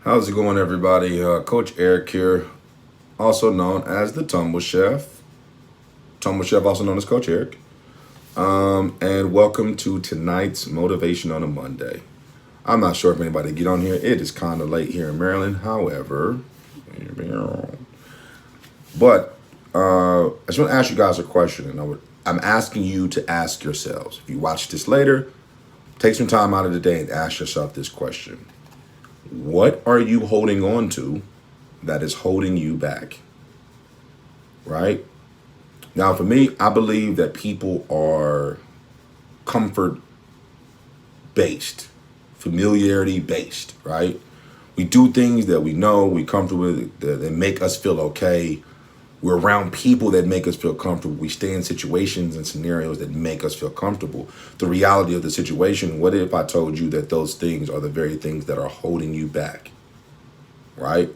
How's it going, everybody? Coach Eric here, also known as the Tumble Chef. Tumble Chef, also known as Coach Eric. And welcome to tonight's Motivation on a Monday. I'm not sure if anybody get on here. It is kind of late here in Maryland. However, but I just want to ask you guys a question, and I'm asking you to ask yourselves. If you watch this later, take some time out of the day and ask yourself this question. What are you holding on to that is holding you back? Right? Now, for me, I believe that people are comfort based, familiarity based, right? We do things that we know, we're comfortable with, that make us feel okay. We're around people that make us feel comfortable. We stay in situations and scenarios that make us feel comfortable. The reality of the situation, what if I told you that those things are the very things that are holding you back, right?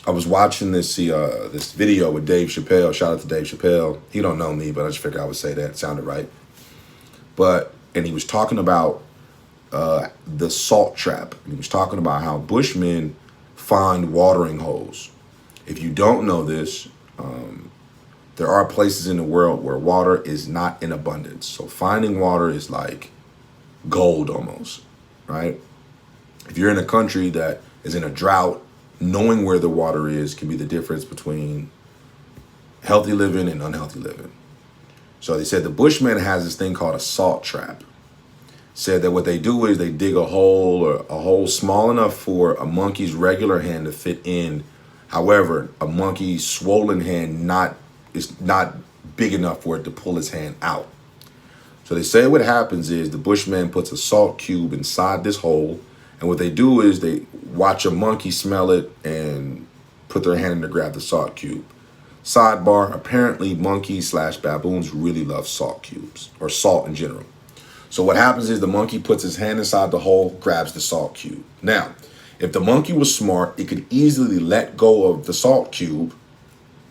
I was watching this video with Dave Chappelle. Shout out to Dave Chappelle. He don't know me, but I just figured I would say that. It sounded right. And he was talking about the salt trap. And he was talking about how Bushmen find watering holes. If you don't know this, there are places in the world where water is not in abundance. So finding water is like gold almost, right? If you're in a country that is in a drought, knowing where the water is can be the difference between healthy living and unhealthy living. So they said the Bushman has this thing called a salt trap. Said that what they do is they dig a hole small enough for a monkey's regular hand to fit in. However, a monkey's swollen hand is not big enough for it to pull his hand out. So they say what happens is the Bushman puts a salt cube inside this hole, and what they do is they watch a monkey smell it and put their hand in to grab the salt cube. Sidebar, apparently monkeys/baboons really love salt cubes, or salt in general. So what happens is the monkey puts his hand inside the hole, grabs the salt cube. Now, if the monkey was smart, it could easily let go of the salt cube,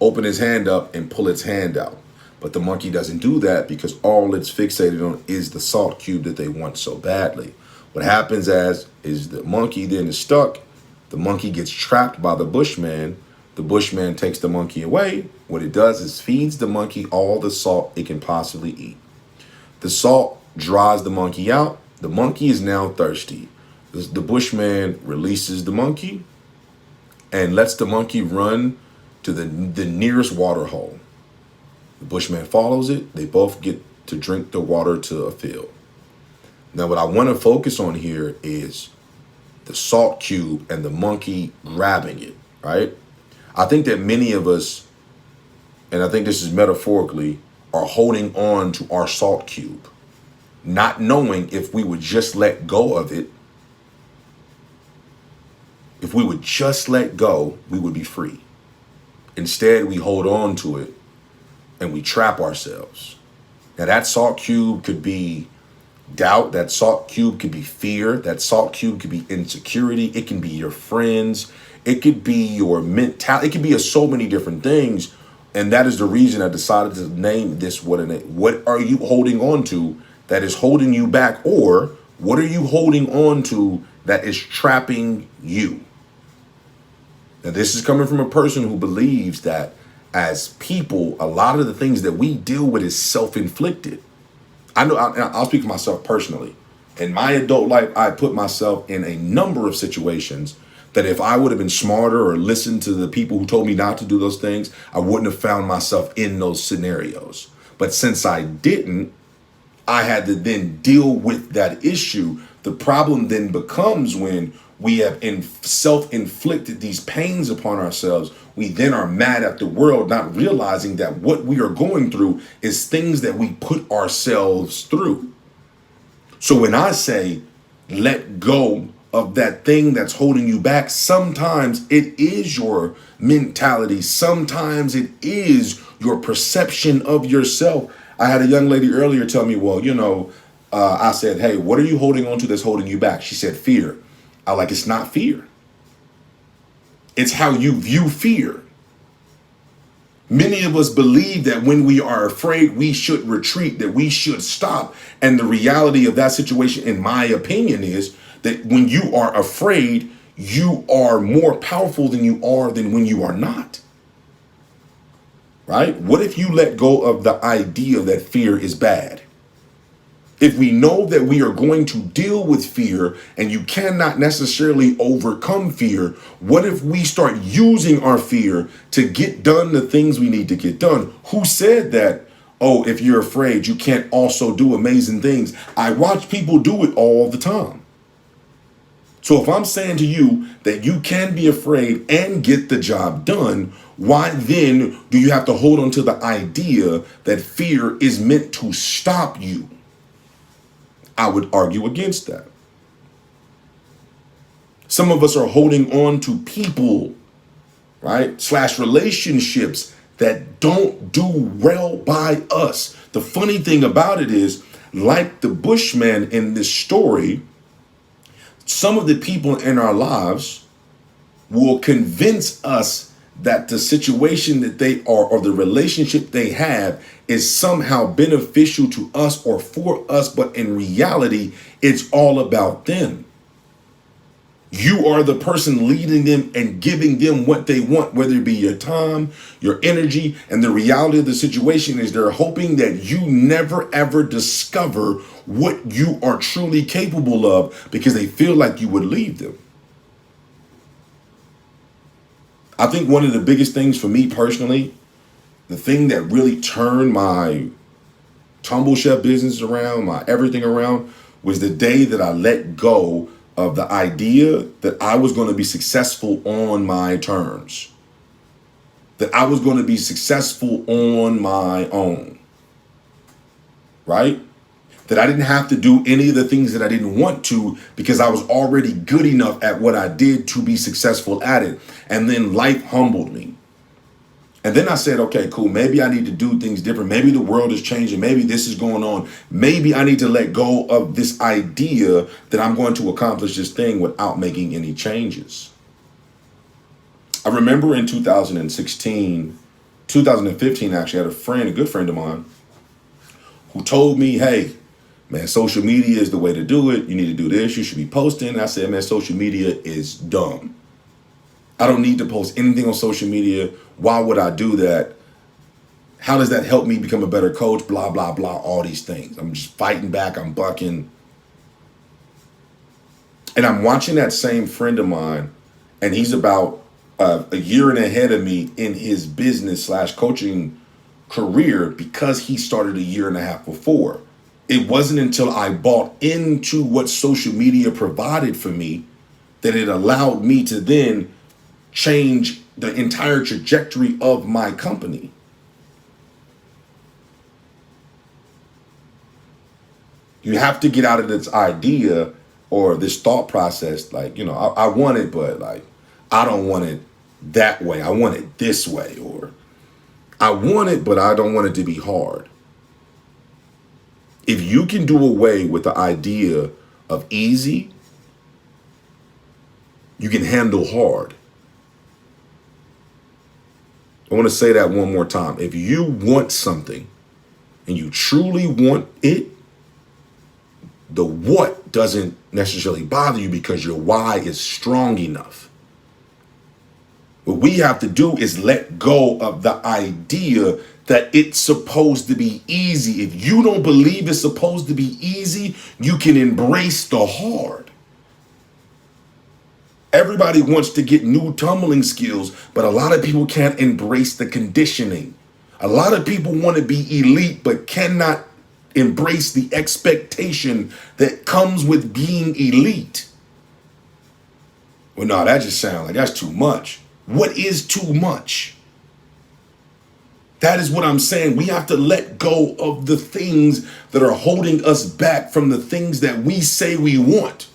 open his hand up, and pull its hand out. But the monkey doesn't do that because all it's fixated on is the salt cube that they want so badly. What happens is the monkey then is stuck. The monkey gets trapped by the Bushman. The Bushman takes the monkey away. What it does is feeds the monkey all the salt it can possibly eat. The salt dries the monkey out. The monkey is now thirsty. The Bushman releases the monkey and lets the monkey run to the nearest water hole. The Bushman follows it. They both get to drink the water to a field. Now, what I want to focus on here is the salt cube and the monkey grabbing it, right? I think that many of us, and I think this is metaphorically, are holding on to our salt cube, not knowing if we would just let go of it. If we would just let go, we would be free. Instead, we hold on to it and we trap ourselves. Now, that salt cube could be doubt. That salt cube could be fear. That salt cube could be insecurity. It can be your friends. It could be your mentality. It could be so many different things. And that is the reason I decided to name this what are you holding on to that is holding you back? Or what are you holding on to that is trapping you? Now, this is coming from a person who believes that as people, a lot of the things that we deal with is self-inflicted. I know I'll speak for myself personally. In my adult life, I put myself in a number of situations that if I would have been smarter or listened to the people who told me not to do those things, I wouldn't have found myself in those scenarios. But since I didn't, I had to then deal with that issue. The problem then becomes when we have self-inflicted these pains upon ourselves. We then are mad at the world, not realizing that what we are going through is things that we put ourselves through. So when I say let go of that thing that's holding you back, sometimes it is your mentality. Sometimes it is your perception of yourself. I had a young lady earlier tell me, well, I said, hey, what are you holding on to that's holding you back? She said, fear. It's not fear. It's how you view fear. Many of us believe that when we are afraid, we should retreat, that we should stop. And the reality of that situation, in my opinion, is that when you are afraid, you are more powerful than you are than when you are not. Right? What if you let go of the idea that fear is bad? If we know that we are going to deal with fear and you cannot necessarily overcome fear, what if we start using our fear to get done the things we need to get done? Who said that, oh, if you're afraid, you can't also do amazing things? I watch people do it all the time. So if I'm saying to you that you can be afraid and get the job done, why then do you have to hold on to the idea that fear is meant to stop you? I would argue against that. Some of us are holding on to people, right? / relationships that don't do well by us. The funny thing about it is, like the Bushman in this story, some of the people in our lives will convince us that the situation that they are or the relationship they have is somehow beneficial to us or for us, but in reality, it's all about them. You are the person leading them and giving them what they want, whether it be your time, your energy, and the reality of the situation is they're hoping that you never ever discover what you are truly capable of because they feel like you would leave them. I think one of the biggest things for me personally, the thing that really turned my Tumble Chef business around, my everything around, was the day that I let go of the idea that I was going to be successful on my terms, that I was going to be successful on my own, right? That I didn't have to do any of the things that I didn't want to because I was already good enough at what I did to be successful at it. And then life humbled me. And then I said, okay, cool. Maybe I need to do things different. Maybe the world is changing. Maybe this is going on. Maybe I need to let go of this idea that I'm going to accomplish this thing without making any changes. I remember in 2015, actually, I had a friend, a good friend of mine, who told me, hey, man, social media is the way to do it. You need to do this. You should be posting. I said, man, social media is dumb. I don't need to post anything on social media. Why would I do that? How does that help me become a better coach? Blah, blah, blah, all these things. I'm just fighting back. I'm bucking. And I'm watching that same friend of mine, and he's about a year and ahead of me in his business / coaching career because he started a year and a half before. It wasn't until I bought into what social media provided for me that it allowed me to then change the entire trajectory of my company. You have to get out of this idea or this thought process, like, you know, I want it, but like, I don't want it that way. I want it this way, or I want it, but I don't want it to be hard. If you can do away with the idea of easy, you can handle hard. I want to say that one more time. If you want something and you truly want it, the what doesn't necessarily bother you because your why is strong enough. What we have to do is let go of the idea that it's supposed to be easy. If you don't believe it's supposed to be easy, you can embrace the hard. Everybody wants to get new tumbling skills, but a lot of people can't embrace the conditioning. A lot of people want to be elite, but cannot embrace the expectation that comes with being elite. Well, no, that just sounds like that's too much. What is too much? That is what I'm saying. We have to let go of the things that are holding us back from the things that we say we want.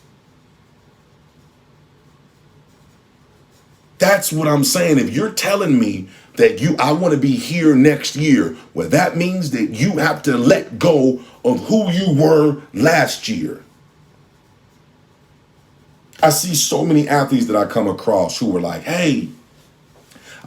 That's what I'm saying. If you're telling me that I want to be here next year, well, that means that you have to let go of who you were last year. I see so many athletes that I come across who are like, hey,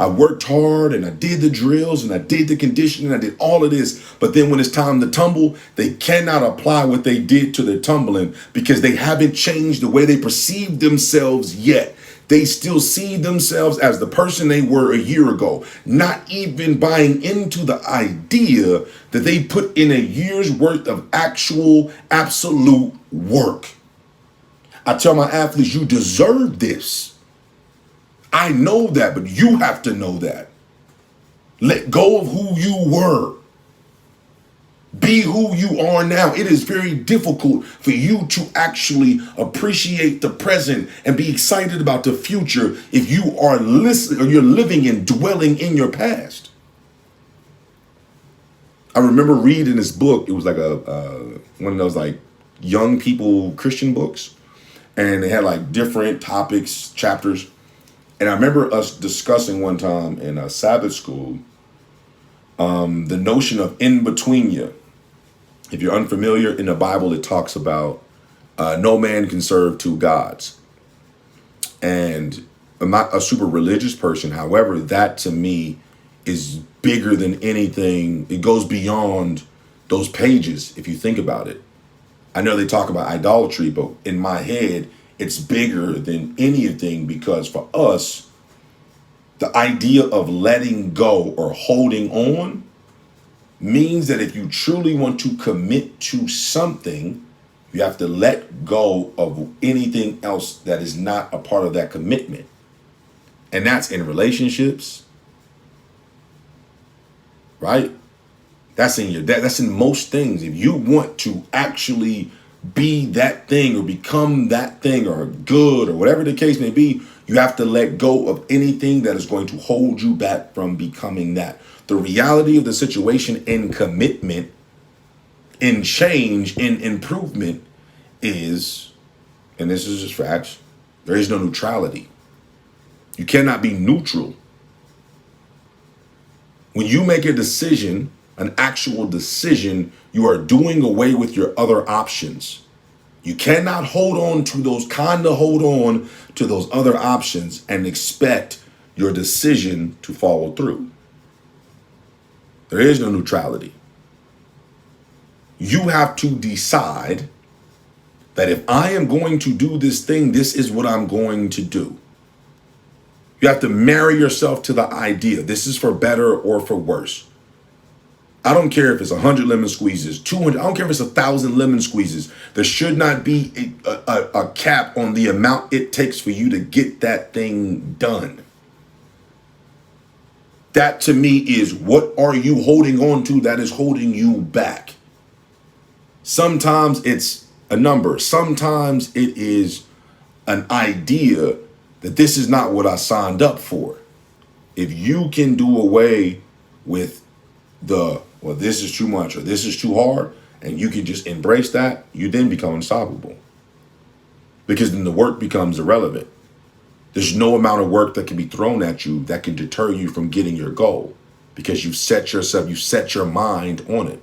I worked hard and I did the drills and I did the conditioning. I did all of this. But then when it's time to tumble, they cannot apply what they did to their tumbling because they haven't changed the way they perceive themselves yet. They still see themselves as the person they were a year ago, not even buying into the idea that they put in a year's worth of actual, absolute work. I tell my athletes, you deserve this. I know that, but you have to know that. Let go of who you were. Be who you are now. It is very difficult for you to actually appreciate the present and be excited about the future if you are listening or you're living and dwelling in your past. I remember reading this book. It was like one of those like young people Christian books, and they had like different topics, chapters. And I remember us discussing one time in a Sabbath school the notion of in-betweenya. If you're unfamiliar, in the Bible, it talks about no man can serve two gods. And I'm not a super religious person. However, that to me is bigger than anything. It goes beyond those pages, if you think about it. I know they talk about idolatry, but in my head, it's bigger than anything because for us, the idea of letting go or holding on means that if you truly want to commit to something, you have to let go of anything else that is not a part of that commitment. And that's in relationships, right? That's in most things. If you want to actually be that thing or become that thing or good or whatever the case may be, you have to let go of anything that is going to hold you back from becoming that. The reality of the situation in commitment, in change, in improvement is, and this is just facts, there is no neutrality. You cannot be neutral. When you make a decision, an actual decision, you are doing away with your other options. You cannot hold on to those other options and expect your decision to follow through. There is no neutrality. You have to decide that if I am going to do this thing, this is what I'm going to do. You have to marry yourself to the idea. This is for better or for worse. I don't care if it's 100 lemon squeezes, 200, I don't care if it's 1,000 lemon squeezes. There should not be a cap on the amount it takes for you to get that thing done. That to me is, what are you holding on to that is holding you back? Sometimes it's a number. Sometimes it is an idea that this is not what I signed up for. If you can do away with well, this is too much or this is too hard, and you can just embrace that, you then become unstoppable. Because then the work becomes irrelevant. There's no amount of work that can be thrown at you that can deter you from getting your goal, because you set your mind on it.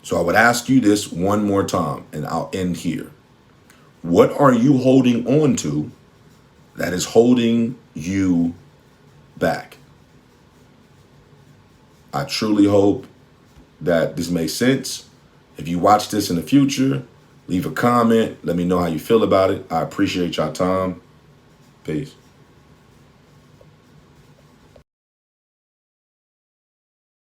So I would ask you this one more time, and I'll end here. What are you holding on to that is holding you back? I truly hope that this makes sense. If you watch this in the future, leave a comment. Let me know how you feel about it. I appreciate your time. Peace.